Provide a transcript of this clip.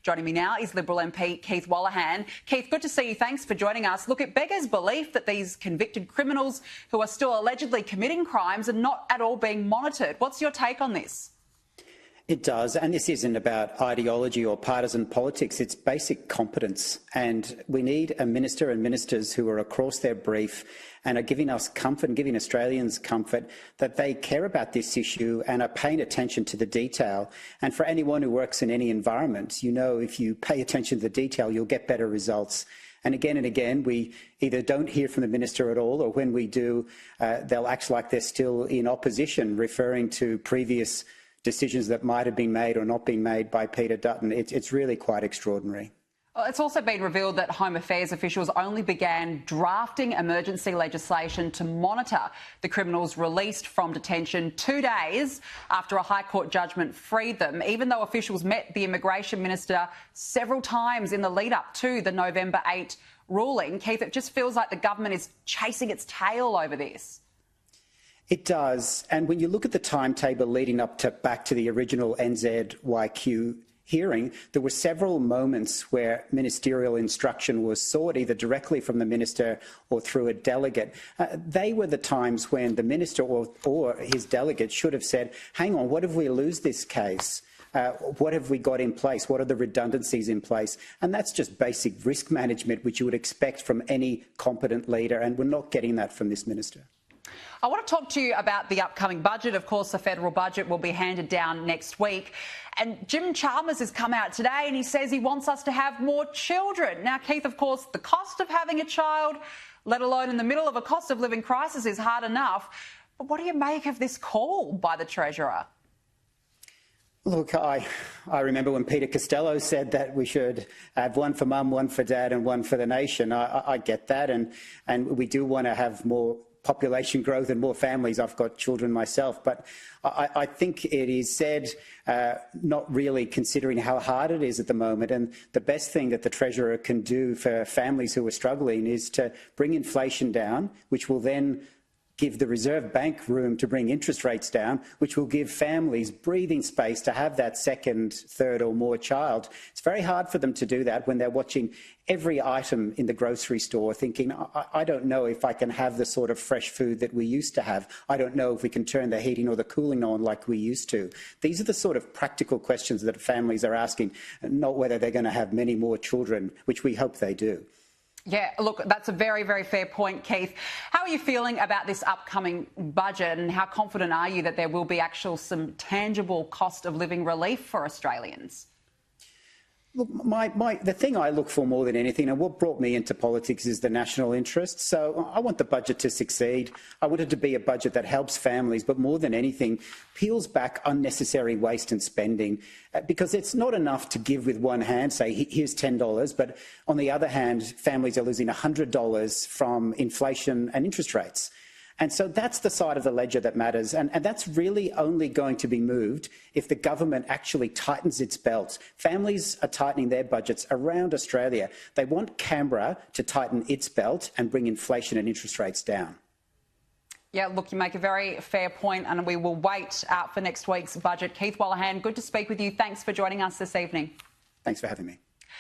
Joining me now is Liberal MP Keith Wolahan. Keith, good to see you. Thanks for joining us. Look, it beggars belief that these convicted criminals who are still allegedly committing crimes are not at all being monitored. What's your take on this? It does, and this isn't about ideology or partisan politics, it's basic competence. And we need a minister and ministers who are across their brief and are giving us comfort and giving Australians comfort that they care about this issue and are paying attention to the detail. And for anyone who works in any environment, you know if you pay attention to the detail, you'll get better results. And again, we either don't hear from the minister at all, or when we do, they'll act like they're still in opposition, referring to previous decisions that might have been made or not been made by Peter Dutton. It's really quite extraordinary. Well, it's also been revealed that Home Affairs officials only began drafting emergency legislation to monitor the criminals released from detention 2 days after a High Court judgment freed them, even though officials met the Immigration Minister several times in the lead-up to the November 8 ruling. Keith, it just feels like the government is chasing its tail over this. It does. And when you look at the timetable leading back to the original NZYQ hearing, there were several moments where ministerial instruction was sought, either directly from the minister or through a delegate. They were the times when the minister or his delegate should have said, hang on, what if we lose this case? What have we got in place? What are the redundancies in place? And that's just basic risk management, which you would expect from any competent leader, and we're not getting that from this minister. I want to talk to you about the upcoming budget. Of course, the federal budget will be handed down next week. And Jim Chalmers has come out today and he says he wants us to have more children. Now, Keith, of course, the cost of having a child, let alone in the middle of a cost of living crisis, is hard enough. But what do you make of this call by the Treasurer? Look, I remember when Peter Costello said that we should have one for mum, one for dad and one for the nation. I get that, and we do want to have more population growth and more families. I've got children myself, but I think it is said not really considering how hard it is at the moment. And the best thing that the Treasurer can do for families who are struggling is to bring inflation down, which will then give the Reserve Bank room to bring interest rates down, which will give families breathing space to have that second, third or more child. It's very hard for them to do that when they're watching every item in the grocery store thinking, I don't know if I can have the sort of fresh food that we used to have. I don't know if we can turn the heating or the cooling on like we used to. These are the sort of practical questions that families are asking, not whether they're going to have many more children, which we hope they do. Yeah, look, that's a very, very fair point, Keith. How are you feeling about this upcoming budget, and how confident are you that there will be some tangible cost of living relief for Australians? Look, the thing I look for more than anything, and what brought me into politics, is the national interest. So I want the budget to succeed. I want it to be a budget that helps families, but more than anything, peels back unnecessary waste and spending, because it's not enough to give with one hand, say, here's $10, but on the other hand, families are losing $100 from inflation and interest rates. And so that's the side of the ledger that matters. And that's really only going to be moved if the government actually tightens its belt. Families are tightening their budgets around Australia. They want Canberra to tighten its belt and bring inflation and interest rates down. Yeah, look, you make a very fair point, and we will wait out for next week's budget. Keith Wolahan, good to speak with you. Thanks for joining us this evening. Thanks for having me.